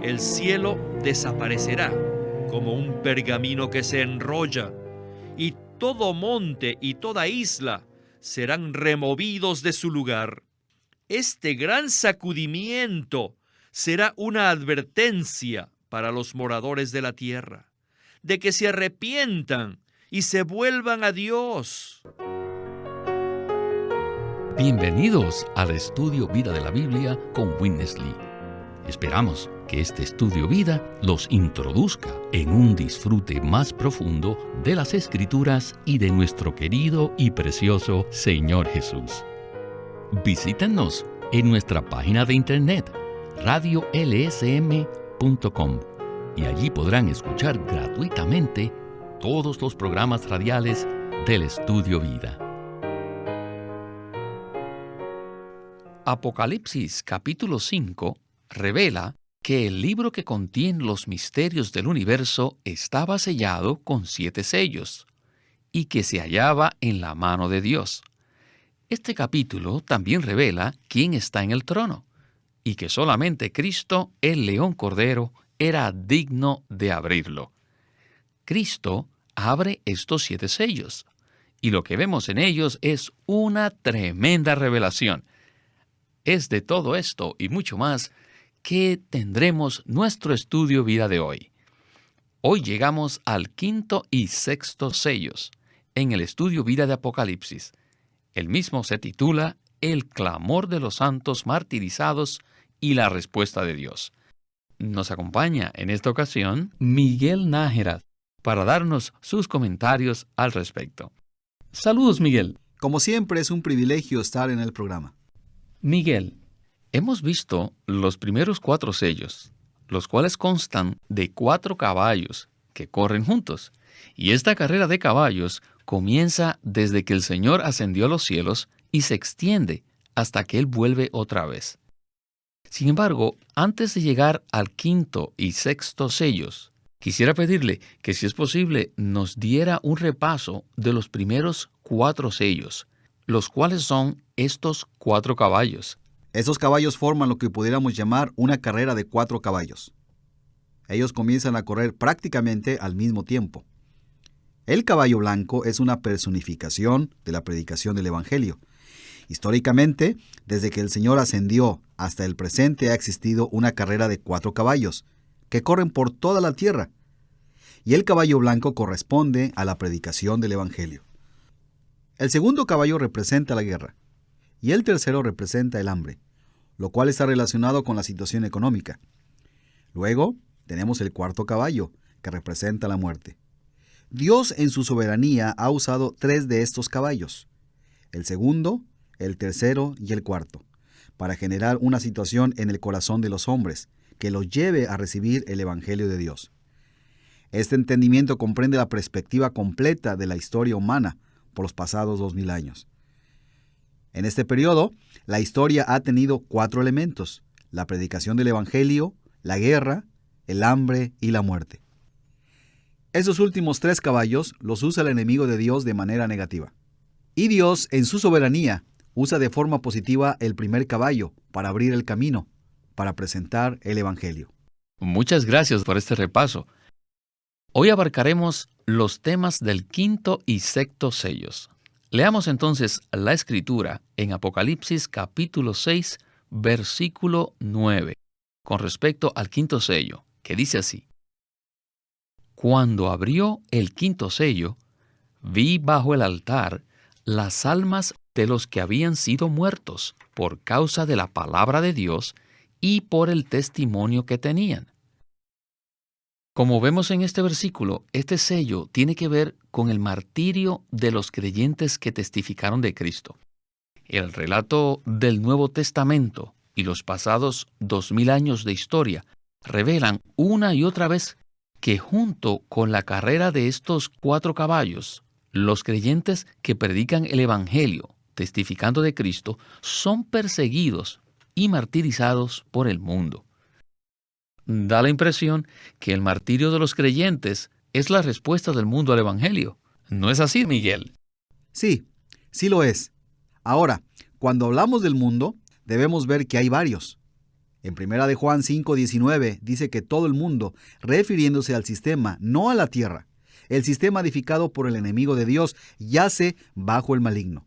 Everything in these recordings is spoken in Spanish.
el cielo desaparecerá como un pergamino que se enrolla, y todo monte y toda isla serán removidos de su lugar. Este gran sacudimiento será una advertencia para los moradores de la tierra, de que se arrepientan y se vuelvan a Dios. Bienvenidos al Estudio Vida de la Biblia con Witness Lee. Esperamos que este Estudio Vida los introduzca en un disfrute más profundo de las Escrituras y de nuestro querido y precioso Señor Jesús. Visítenos en nuestra página de internet radiolsm.com y allí podrán escuchar gratuitamente todos los programas radiales del Estudio Vida. Apocalipsis capítulo 5 revela que el libro que contiene los misterios del universo estaba sellado con 7 sellos y que se hallaba en la mano de Dios. Este capítulo también revela quién está en el trono y que solamente Cristo, el León Cordero, era digno de abrirlo. Cristo abre estos 7 sellos y lo que vemos en ellos es una tremenda revelación. Es de todo esto y mucho más que tendremos nuestro estudio vida de hoy. Hoy llegamos al 5º y 6º sellos en el estudio vida de Apocalipsis. El mismo se titula El clamor de los santos martirizados y la respuesta de Dios. Nos acompaña en esta ocasión Miguel Nájera para darnos sus comentarios al respecto. Saludos, Miguel. Como siempre, es un privilegio estar en el programa. Miguel, hemos visto los primeros 4 sellos, los cuales constan de 4 caballos que corren juntos. Y esta carrera de caballos comienza desde que el Señor ascendió a los cielos y se extiende hasta que Él vuelve otra vez. Sin embargo, antes de llegar al 5º y 6º sellos, quisiera pedirle que, si es posible, nos diera un repaso de los primeros 4 sellos, los cuales son estos 4 caballos. Estos caballos forman lo que pudiéramos llamar una carrera de 4 caballos. Ellos comienzan a correr prácticamente al mismo tiempo. El caballo blanco es una personificación de la predicación del Evangelio. Históricamente, desde que el Señor ascendió hasta el presente ha existido una carrera de 4 caballos que corren por toda la tierra. Y el caballo blanco corresponde a la predicación del Evangelio. El segundo caballo representa la guerra y el tercero representa el hambre, lo cual está relacionado con la situación económica. Luego tenemos el 4º caballo, que representa la muerte. Dios en su soberanía ha usado 3 de estos caballos, el segundo, el tercero y el 4º, para generar una situación en el corazón de los hombres que los lleve a recibir el Evangelio de Dios. Este entendimiento comprende la perspectiva completa de la historia humana por los pasados 2000 años. En este periodo, la historia ha tenido 4 elementos: la predicación del Evangelio, la guerra, el hambre y la muerte. Esos últimos 3 caballos los usa el enemigo de Dios de manera negativa. Y Dios, en su soberanía, usa de forma positiva el primer caballo para abrir el camino, para presentar el Evangelio. Muchas gracias por este repaso. Hoy abarcaremos los temas del 5º y 6º sellos. Leamos entonces la Escritura en Apocalipsis capítulo 6, versículo 9, con respecto al 5º sello, que dice así: Cuando abrió el 5º sello, vi bajo el altar las almas de los que habían sido muertos por causa de la palabra de Dios y por el testimonio que tenían. Como vemos en este versículo, este sello tiene que ver con el martirio de los creyentes que testificaron de Cristo. El relato del Nuevo Testamento y los pasados 2000 años de historia revelan una y otra vez que junto con la carrera de estos 4 caballos, los creyentes que predican el Evangelio, testificando de Cristo, son perseguidos y martirizados por el mundo. Da la impresión que el martirio de los creyentes es la respuesta del mundo al Evangelio. ¿No es así, Miguel? Sí lo es. Ahora, cuando hablamos del mundo, debemos ver que hay varios. En 1 de Juan 5:19 dice que todo el mundo, refiriéndose al sistema, no a la tierra, el sistema edificado por el enemigo de Dios, yace bajo el maligno.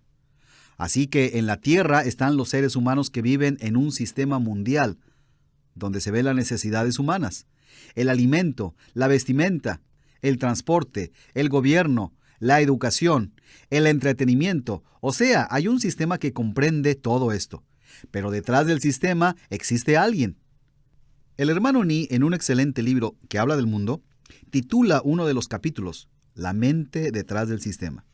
Así que en la tierra están los seres humanos que viven en un sistema mundial, donde se ven las necesidades humanas, el alimento, la vestimenta, el transporte, el gobierno, la educación, el entretenimiento. O sea, hay un sistema que comprende todo esto. Pero detrás del sistema existe alguien. El hermano Ni, en un excelente libro que habla del mundo, titula uno de los capítulos, La mente detrás del sistema.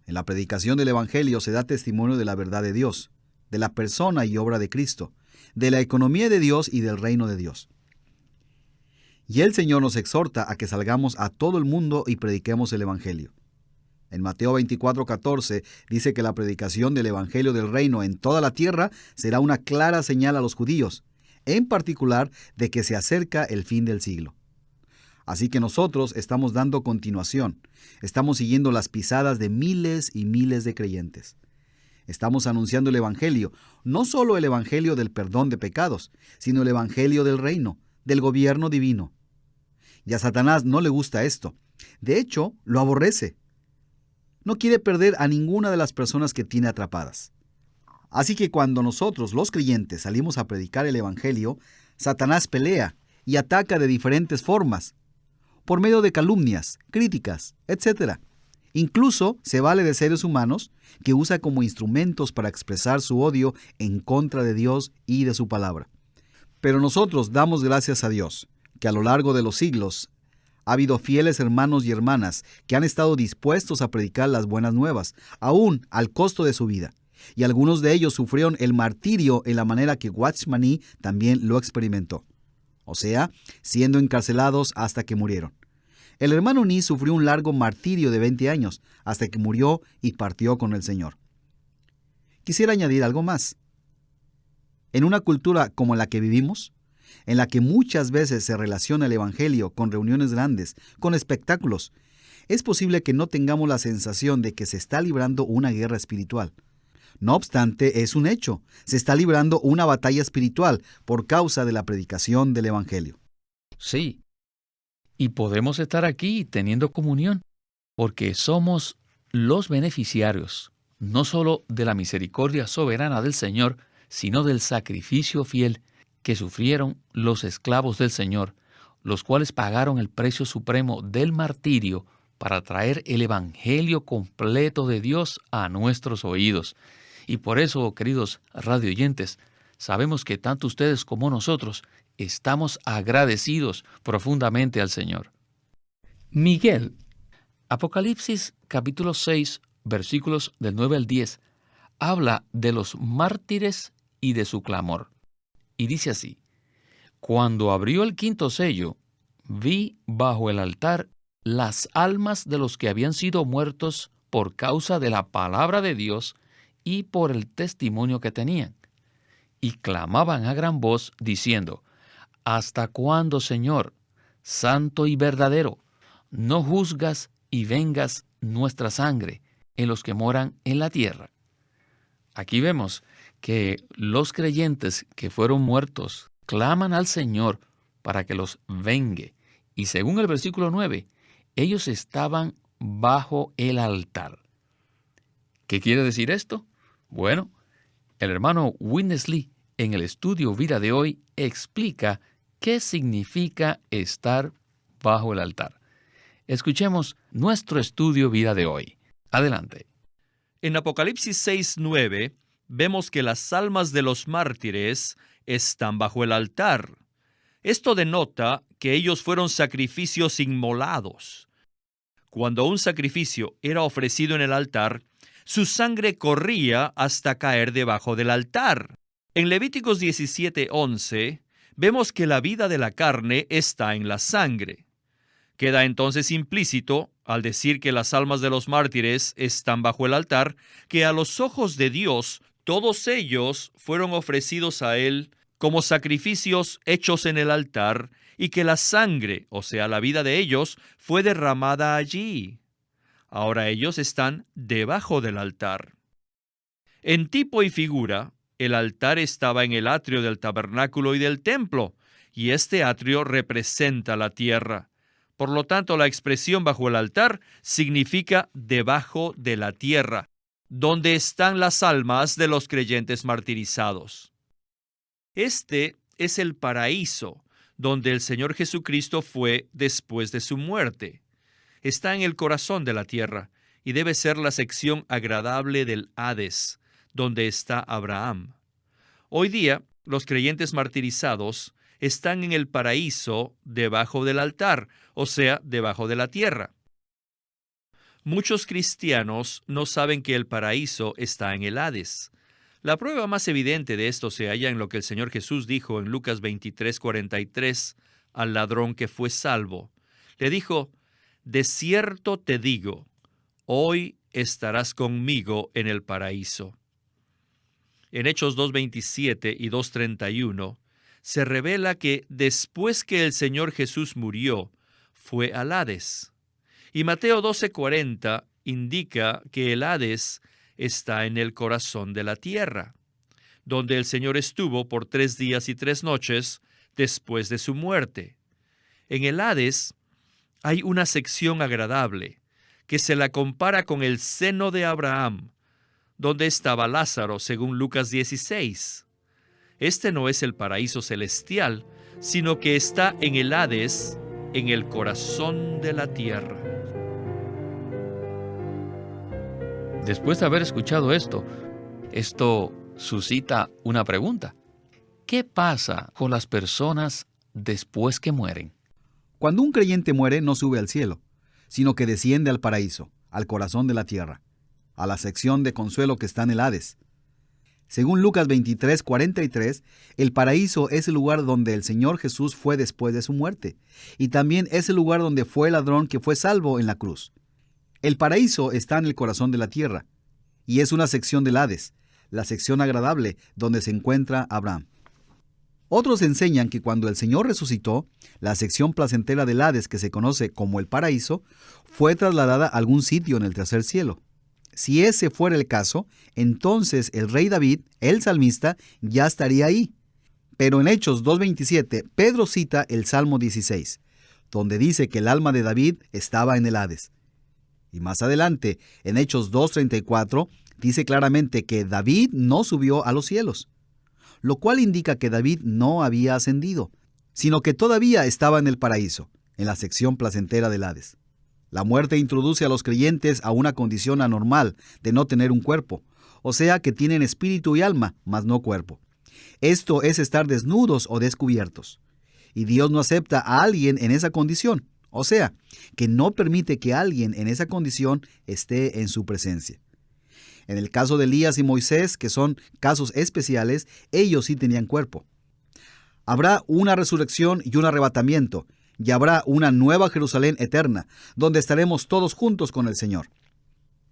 En la predicación del Evangelio se da testimonio de la verdad de Dios, de la persona y obra de Cristo, de la economía de Dios y del reino de Dios. Y el Señor nos exhorta a que salgamos a todo el mundo y prediquemos el Evangelio. En Mateo 24:14 dice que la predicación del Evangelio del reino en toda la tierra será una clara señal a los judíos, en particular de que se acerca el fin del siglo. Así que nosotros estamos dando continuación, estamos siguiendo las pisadas de miles y miles de creyentes. Estamos anunciando el Evangelio, no solo el Evangelio del perdón de pecados, sino el Evangelio del reino, del gobierno divino. Y a Satanás no le gusta esto. De hecho, lo aborrece. No quiere perder a ninguna de las personas que tiene atrapadas. Así que cuando nosotros, los creyentes, salimos a predicar el Evangelio, Satanás pelea y ataca de diferentes formas, por medio de calumnias, críticas, etc. Incluso se vale de seres humanos que usa como instrumentos para expresar su odio en contra de Dios y de su palabra. Pero nosotros damos gracias a Dios, que a lo largo de los siglos ha habido fieles hermanos y hermanas que han estado dispuestos a predicar las buenas nuevas, aún al costo de su vida. Y algunos de ellos sufrieron el martirio en la manera que Watchman Nee también lo experimentó. O sea, siendo encarcelados hasta que murieron. El hermano Nee sufrió un largo martirio de 20 años, hasta que murió y partió con el Señor. Quisiera añadir algo más. En una cultura como la que vivimos, en la que muchas veces se relaciona el Evangelio con reuniones grandes, con espectáculos, es posible que no tengamos la sensación de que se está librando una guerra espiritual. No obstante, es un hecho, se está librando una batalla espiritual por causa de la predicación del Evangelio. Sí, y podemos estar aquí teniendo comunión, porque somos los beneficiarios, no solo de la misericordia soberana del Señor, sino del sacrificio fiel que sufrieron los esclavos del Señor, los cuales pagaron el precio supremo del martirio para traer el Evangelio completo de Dios a nuestros oídos. Y por eso, queridos radioyentes, sabemos que tanto ustedes como nosotros estamos agradecidos profundamente al Señor. Miguel, Apocalipsis capítulo 6, versículos del 9 al 10, habla de los mártires y de su clamor. Y dice así: Cuando abrió el quinto sello, vi bajo el altar las almas de los que habían sido muertos por causa de la palabra de Dios y por el testimonio que tenían. Y clamaban a gran voz, diciendo: ¿Hasta cuándo, Señor, santo y verdadero, no juzgas y vengas nuestra sangre en los que moran en la tierra? Aquí vemos que los creyentes que fueron muertos claman al Señor para que los vengue. Y según el versículo 9, ellos estaban bajo el altar. ¿Qué quiere decir esto? Bueno, el hermano Witness Lee, en el estudio Vida de hoy, explica qué significa estar bajo el altar. Escuchemos nuestro estudio Vida de hoy. Adelante. En Apocalipsis 6:9 vemos que las almas de los mártires están bajo el altar. Esto denota que ellos fueron sacrificios inmolados. Cuando un sacrificio era ofrecido en el altar, su sangre corría hasta caer debajo del altar. En Levíticos 17:11 vemos que la vida de la carne está en la sangre. Queda entonces implícito, al decir que las almas de los mártires están bajo el altar, que a los ojos de Dios todos ellos fueron ofrecidos a Él como sacrificios hechos en el altar y que la sangre, o sea, la vida de ellos, fue derramada allí. Ahora ellos están debajo del altar. En tipo y figura, el altar estaba en el atrio del tabernáculo y del templo, y este atrio representa la tierra. Por lo tanto, la expresión bajo el altar significa debajo de la tierra, donde están las almas de los creyentes martirizados. Este es el paraíso, donde el Señor Jesucristo fue después de su muerte. Está en el corazón de la tierra, y debe ser la sección agradable del Hades, donde está Abraham. Hoy día, los creyentes martirizados están en el paraíso debajo del altar, o sea, debajo de la tierra. Muchos cristianos no saben que el paraíso está en el Hades. La prueba más evidente de esto se halla en lo que el Señor Jesús dijo en Lucas 23:43 al ladrón que fue salvo. Le dijo: «De cierto te digo, hoy estarás conmigo en el paraíso». En Hechos 2:27 y 2:31 se revela que después que el Señor Jesús murió, fue al Hades. Y Mateo 12:40 indica que el Hades está en el corazón de la tierra, donde el Señor estuvo por 3 días y 3 noches después de su muerte. En el Hades hay una sección agradable que se la compara con el seno de Abraham, donde estaba Lázaro, según Lucas 16. Este no es el paraíso celestial, sino que está en el Hades, en el corazón de la tierra. Después de haber escuchado esto suscita una pregunta. ¿Qué pasa con las personas después que mueren? Cuando un creyente muere, no sube al cielo, sino que desciende al paraíso, al corazón de la tierra, a la sección de consuelo que está en el Hades. Según Lucas 23:43, el paraíso es el lugar donde el Señor Jesús fue después de su muerte, y también es el lugar donde fue el ladrón que fue salvo en la cruz. El paraíso está en el corazón de la tierra, y es una sección del Hades, la sección agradable donde se encuentra Abraham. Otros enseñan que cuando el Señor resucitó, la sección placentera del Hades, que se conoce como el paraíso, fue trasladada a algún sitio en el tercer cielo. Si ese fuera el caso, entonces el rey David, el salmista, ya estaría ahí. Pero en Hechos 2:27, Pedro cita el Salmo 16, donde dice que el alma de David estaba en el Hades. Y más adelante, en Hechos 2:34, dice claramente que David no subió a los cielos, lo cual indica que David no había ascendido, sino que todavía estaba en el paraíso, en la sección placentera del Hades. La muerte introduce a los creyentes a una condición anormal de no tener un cuerpo, o sea que tienen espíritu y alma, mas no cuerpo. Esto es estar desnudos o descubiertos. Y Dios no acepta a alguien en esa condición, o sea, que no permite que alguien en esa condición esté en su presencia. En el caso de Elías y Moisés, que son casos especiales, ellos sí tenían cuerpo. Habrá una resurrección y un arrebatamiento, y habrá una nueva Jerusalén eterna, donde estaremos todos juntos con el Señor.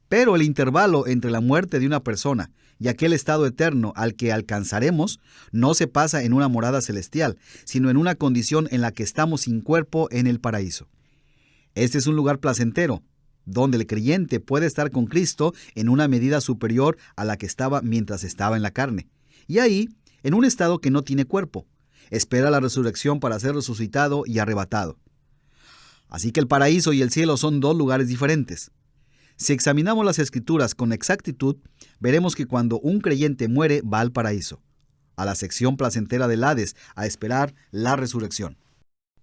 Pero el intervalo entre la muerte de una persona y aquel estado eterno al que alcanzaremos no se pasa en una morada celestial, sino en una condición en la que estamos sin cuerpo en el paraíso. Este es un lugar placentero, donde el creyente puede estar con Cristo en una medida superior a la que estaba mientras estaba en la carne, y ahí, en un estado que no tiene cuerpo, espera la resurrección para ser resucitado y arrebatado. Así que el paraíso y el cielo son dos lugares diferentes. Si examinamos las Escrituras con exactitud, veremos que cuando un creyente muere va al paraíso, a la sección placentera del Hades, a esperar la resurrección.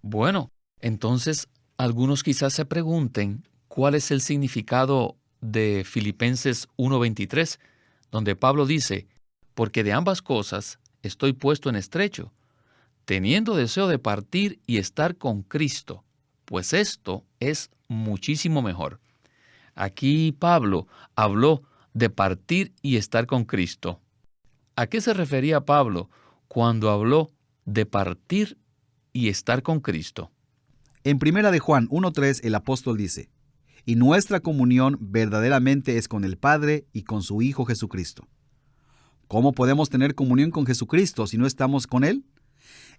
Bueno, entonces algunos quizás se pregunten cuál es el significado de Filipenses 1:23, donde Pablo dice: «Porque de ambas cosas estoy puesto en estrecho, teniendo deseo de partir y estar con Cristo, pues esto es muchísimo mejor». Aquí Pablo habló de partir y estar con Cristo. ¿A qué se refería Pablo cuando habló de partir y estar con Cristo? En 1 de Juan 1:3 el apóstol dice: «Y nuestra comunión verdaderamente es con el Padre y con su Hijo Jesucristo». ¿Cómo podemos tener comunión con Jesucristo si no estamos con Él?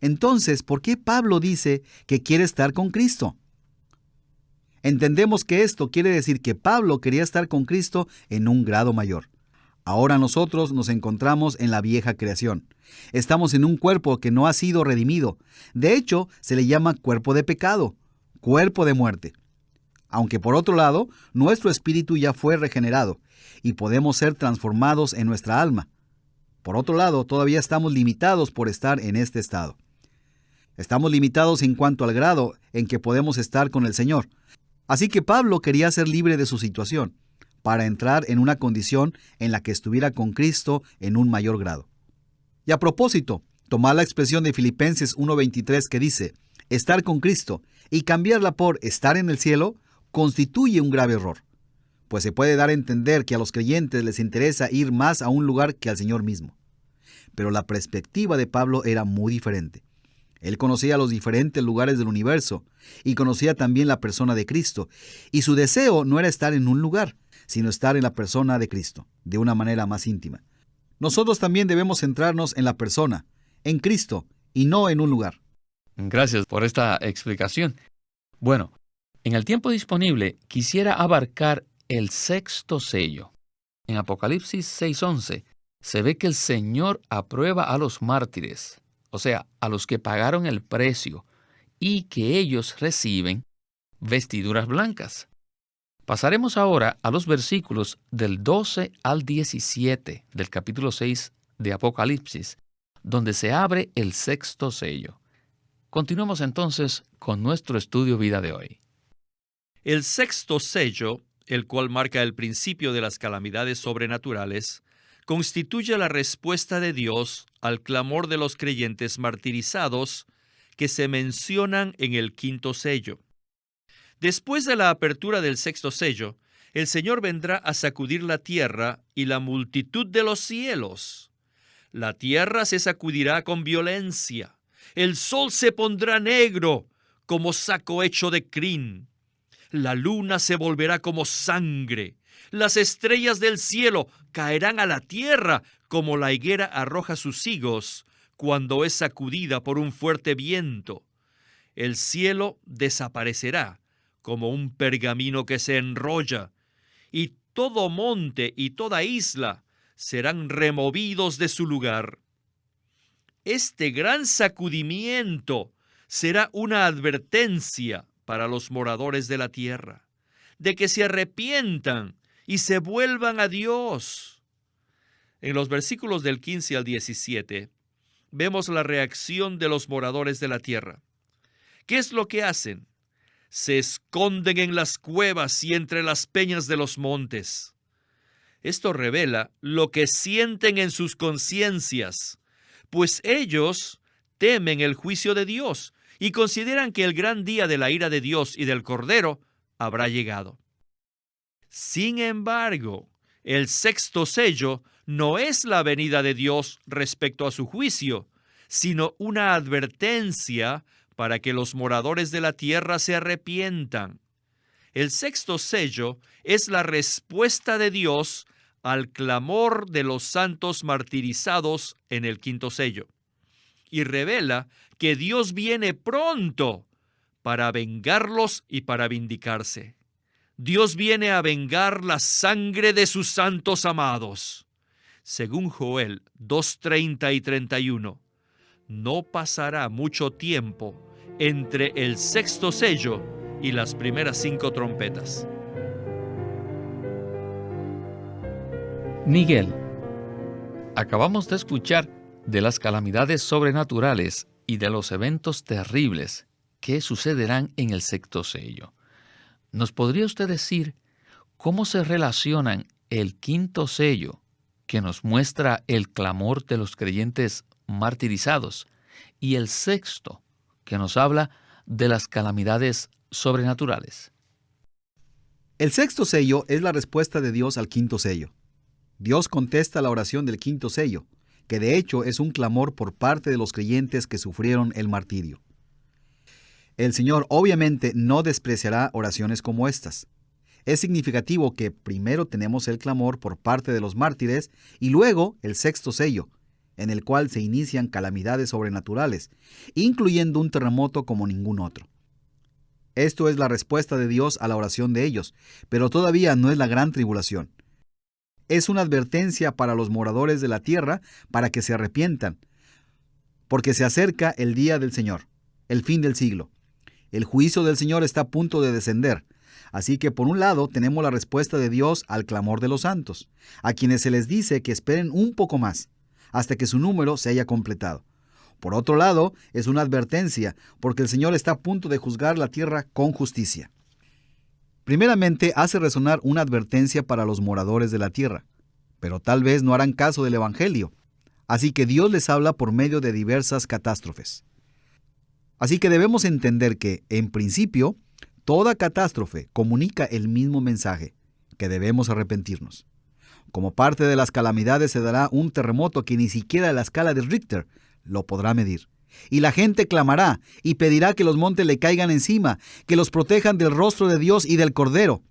Entonces, ¿por qué Pablo dice que quiere estar con Cristo? Entendemos que esto quiere decir que Pablo quería estar con Cristo en un grado mayor. Ahora nosotros nos encontramos en la vieja creación. Estamos en un cuerpo que no ha sido redimido. De hecho, se le llama cuerpo de pecado, cuerpo de muerte. Aunque por otro lado, nuestro espíritu ya fue regenerado y podemos ser transformados en nuestra alma. Por otro lado, todavía estamos limitados por estar en este estado. Estamos limitados en cuanto al grado en que podemos estar con el Señor. Así que Pablo quería ser libre de su situación, para entrar en una condición en la que estuviera con Cristo en un mayor grado. Y a propósito, tomar la expresión de Filipenses 1:23 que dice, estar con Cristo, y cambiarla por estar en el cielo, constituye un grave error, pues se puede dar a entender que a los creyentes les interesa ir más a un lugar que al Señor mismo. Pero la perspectiva de Pablo era muy diferente. Él conocía los diferentes lugares del universo y conocía también la persona de Cristo, y su deseo no era estar en un lugar, sino estar en la persona de Cristo, de una manera más íntima. Nosotros también debemos centrarnos en la persona, en Cristo, y no en un lugar. Gracias por esta explicación. Bueno, en el tiempo disponible quisiera abarcar el sexto sello. En Apocalipsis 6:11 se ve que el Señor aprueba a los mártires, o sea, a los que pagaron el precio, y que ellos reciben vestiduras blancas. Pasaremos ahora a los versículos del 12 al 17 del capítulo 6 de Apocalipsis, donde se abre el sexto sello. Continuemos entonces con nuestro estudio vida de hoy. El sexto sello, el cual marca el principio de las calamidades sobrenaturales, constituye la respuesta de Dios al clamor de los creyentes martirizados que se mencionan en el quinto sello. Después de la apertura del sexto sello, el Señor vendrá a sacudir la tierra y la multitud de los cielos. La tierra se sacudirá con violencia. El sol se pondrá negro como saco hecho de crin. La luna se volverá como sangre. Las estrellas del cielo caerán a la tierra como la higuera arroja sus higos cuando es sacudida por un fuerte viento. El cielo desaparecerá como un pergamino que se enrolla, y todo monte y toda isla serán removidos de su lugar. Este gran sacudimiento será una advertencia para los moradores de la tierra, de que se arrepientan y se vuelvan a Dios. En los versículos del 15 al 17, vemos la reacción de los moradores de la tierra. ¿Qué es lo que hacen? Se esconden en las cuevas y entre las peñas de los montes. Esto revela lo que sienten en sus conciencias, pues ellos temen el juicio de Dios y consideran que el gran día de la ira de Dios y del Cordero habrá llegado. Sin embargo, el sexto sello no es la venida de Dios respecto a su juicio, sino una advertencia para que los moradores de la tierra se arrepientan. El sexto sello es la respuesta de Dios al clamor de los santos martirizados en el quinto sello, y revela que Dios viene pronto para vengarlos y para vindicarse. Dios viene a vengar la sangre de sus santos amados. Según Joel 2:30 y 31, no pasará mucho tiempo entre el sexto sello y las primeras 5 trompetas. Miguel, acabamos de escuchar de las calamidades sobrenaturales y de los eventos terribles que sucederán en el sexto sello. ¿Nos podría usted decir cómo se relacionan el quinto sello, que nos muestra el clamor de los creyentes martirizados, y el sexto, que nos habla de las calamidades sobrenaturales? El sexto sello es la respuesta de Dios al quinto sello. Dios contesta la oración del quinto sello, que de hecho es un clamor por parte de los creyentes que sufrieron el martirio. El Señor obviamente no despreciará oraciones como estas. Es significativo que primero tenemos el clamor por parte de los mártires y luego el sexto sello, en el cual se inician calamidades sobrenaturales, incluyendo un terremoto como ningún otro. Esto es la respuesta de Dios a la oración de ellos, pero todavía no es la gran tribulación. es una advertencia para los moradores de la tierra para que se arrepientan, porque se acerca el día del Señor, el fin del siglo. El juicio del Señor está a punto de descender. Así que por un lado tenemos la respuesta de Dios al clamor de los santos, a quienes se les dice que esperen un poco más, hasta que su número se haya completado. Por otro lado, es una advertencia, porque el Señor está a punto de juzgar la tierra con justicia. Primeramente, hace resonar una advertencia para los moradores de la tierra, pero tal vez no harán caso del Evangelio. Así que Dios les habla por medio de diversas catástrofes. Así que debemos entender que, en principio, toda catástrofe comunica el mismo mensaje, que debemos arrepentirnos. Como parte de las calamidades se dará un terremoto que ni siquiera la escala de Richter lo podrá medir. Y la gente clamará y pedirá que los montes le caigan encima, que los protejan del rostro de Dios y del Cordero.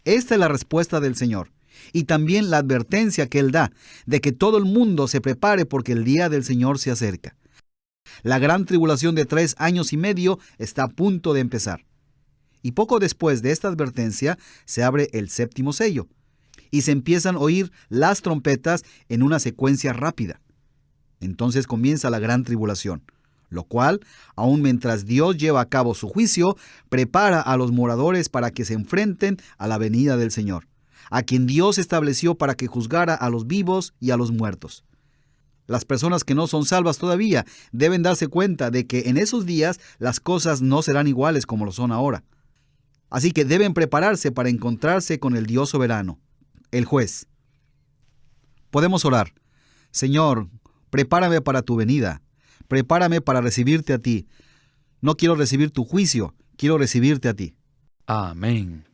Esta es la respuesta del Señor. Y también la advertencia que Él da de que todo el mundo se prepare porque el día del Señor se acerca. La gran tribulación de 3 años y medio está a punto de empezar. Y poco después de esta advertencia se abre el 7º sello y se empiezan a oír las trompetas en una secuencia rápida. Entonces comienza la gran tribulación, lo cual, aun mientras Dios lleva a cabo su juicio, prepara a los moradores para que se enfrenten a la venida del Señor, a quien Dios estableció para que juzgara a los vivos y a los muertos. Las personas que no son salvas todavía deben darse cuenta de que en esos días las cosas no serán iguales como lo son ahora. Así que deben prepararse para encontrarse con el Dios soberano, el juez. Podemos orar. Señor, prepárame para tu venida. Prepárame para recibirte a ti. No quiero recibir tu juicio, quiero recibirte a ti. Amén.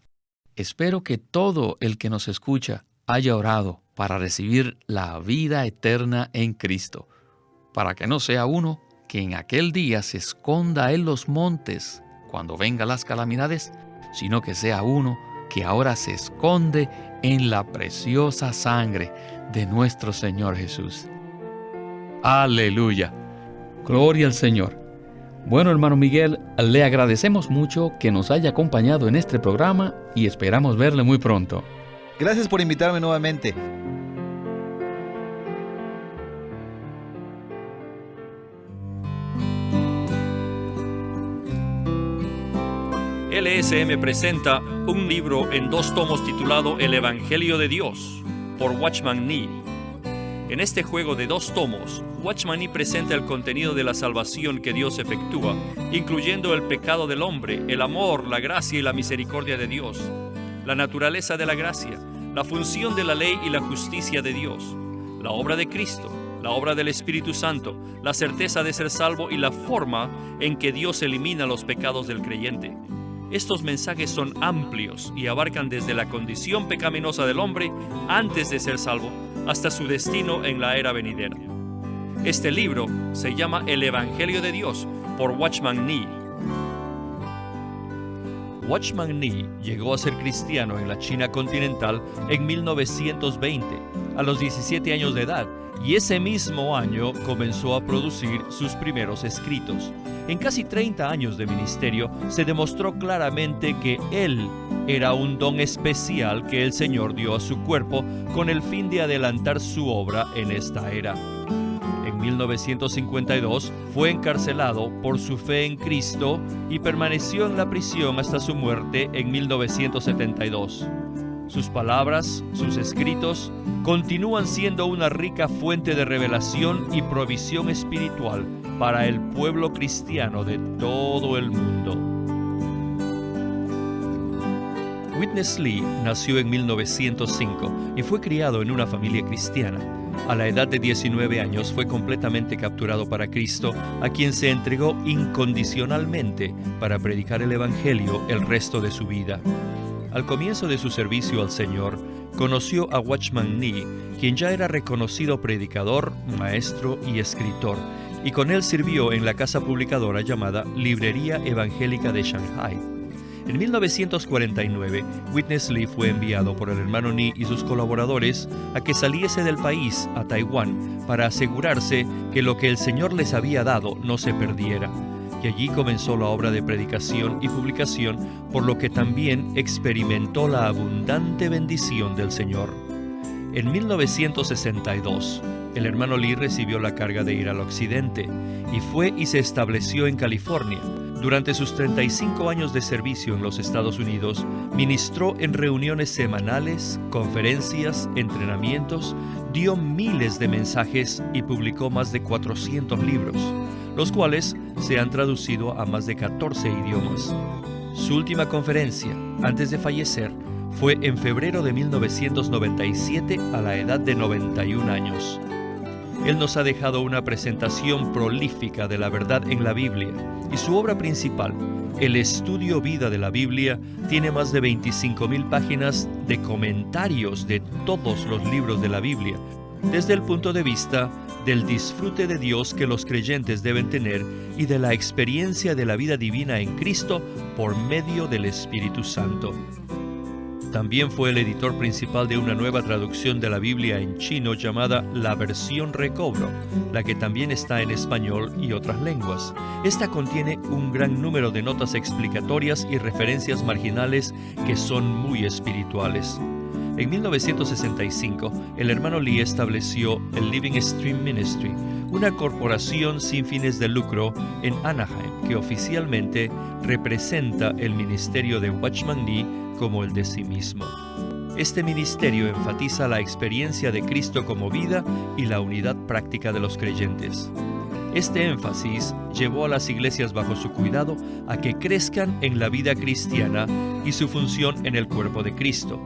Espero que todo el que nos escucha haya orado para recibir la vida eterna en Cristo, para que no sea uno que en aquel día se esconda en los montes cuando vengan las calamidades, sino que sea uno que ahora se esconde en la preciosa sangre de nuestro Señor Jesús. Aleluya. Gloria al Señor. Bueno, hermano Miguel, le agradecemos mucho que nos haya acompañado en este programa y esperamos verle muy pronto. Gracias por invitarme nuevamente. LSM presenta un libro en 2 tomos titulado El Evangelio de Dios, por Watchman Nee. En este juego de 2 tomos, Watchman Nee presenta el contenido de la salvación que Dios efectúa, incluyendo el pecado del hombre, el amor, la gracia y la misericordia de Dios, la naturaleza de la gracia, la función de la ley y la justicia de Dios, la obra de Cristo, la obra del Espíritu Santo, la certeza de ser salvo y la forma en que Dios elimina los pecados del creyente. Estos mensajes son amplios y abarcan desde la condición pecaminosa del hombre antes de ser salvo hasta su destino en la era venidera. Este libro se llama El Evangelio de Dios por Watchman Nee. Watchman Nee llegó a ser cristiano en la China continental en 1920, a los 17 años de edad, y ese mismo año comenzó a producir sus primeros escritos. En casi 30 años de ministerio se demostró claramente que él era un don especial que el Señor dio a su cuerpo con el fin de adelantar su obra en esta era. En 1952 fue encarcelado por su fe en Cristo y permaneció en la prisión hasta su muerte en 1972. Sus palabras, sus escritos, continúan siendo una rica fuente de revelación y provisión espiritual para el pueblo cristiano de todo el mundo. Witness Lee nació en 1905 y fue criado en una familia cristiana. A la edad de 19 años fue completamente capturado para Cristo, a quien se entregó incondicionalmente para predicar el Evangelio el resto de su vida. Al comienzo de su servicio al Señor, conoció a Watchman Nee, quien ya era reconocido predicador, maestro y escritor, y con él sirvió en la casa publicadora llamada Librería Evangélica de Shanghai. En 1949, Witness Lee fue enviado por el hermano Nee y sus colaboradores a que saliese del país a Taiwán para asegurarse que lo que el Señor les había dado no se perdiera. Y allí comenzó la obra de predicación y publicación, por lo que también experimentó la abundante bendición del Señor. En 1962, el hermano Lee recibió la carga de ir al occidente y fue y se estableció en California. Durante sus 35 años de servicio en los Estados Unidos, ministró en reuniones semanales, conferencias, entrenamientos, dio miles de mensajes y publicó más de 400 libros, los cuales se han traducido a más de 14 idiomas. Su última conferencia, antes de fallecer, fue en febrero de 1997 a la edad de 91 años. Él nos ha dejado una presentación prolífica de la verdad en la Biblia, y su obra principal, el Estudio Vida de la Biblia, tiene más de 25,000 páginas de comentarios de todos los libros de la Biblia, desde el punto de vista del disfrute de Dios que los creyentes deben tener y de la experiencia de la vida divina en Cristo por medio del Espíritu Santo. También fue el editor principal de una nueva traducción de la Biblia en chino llamada La Versión Recobro, la que también está en español y otras lenguas. Esta contiene un gran número de notas explicatorias y referencias marginales que son muy espirituales. En 1965, el hermano Lee estableció el Living Stream Ministry, una corporación sin fines de lucro en Anaheim que oficialmente representa el ministerio de Watchman Nee como el de sí mismo. Este ministerio enfatiza la experiencia de Cristo como vida y la unidad práctica de los creyentes. Este énfasis llevó a las iglesias bajo su cuidado a que crezcan en la vida cristiana y su función en el cuerpo de Cristo.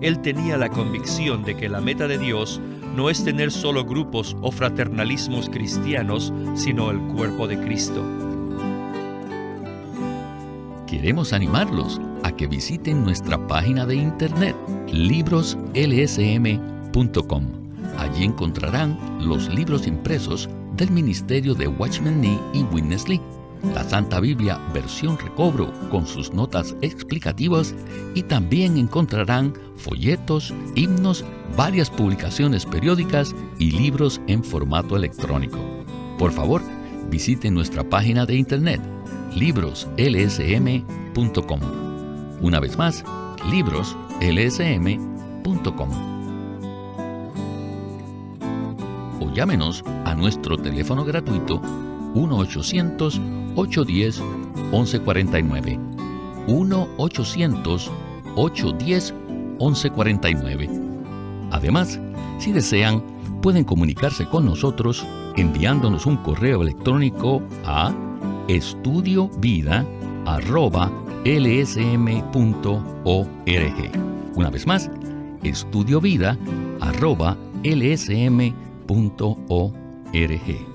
Él tenía la convicción de que la meta de Dios no es tener solo grupos o fraternalismos cristianos, sino el cuerpo de Cristo. Queremos animarlos a que visiten nuestra página de internet, libroslsm.com. Allí encontrarán los libros impresos del ministerio de Watchman Nee y Witness Lee, la Santa Biblia versión recobro con sus notas explicativas, y también encontrarán folletos, himnos, varias publicaciones periódicas y libros en formato electrónico. Por favor, visiten nuestra página de internet, libroslsm.com. Una vez más, libroslsm.com. O llámenos a nuestro teléfono gratuito 1-800-810-1149. 1-800-810-1149. Además, si desean, pueden comunicarse con nosotros enviándonos un correo electrónico a estudiovida@lsm.org. Una vez más, estudiovida@lsm.org.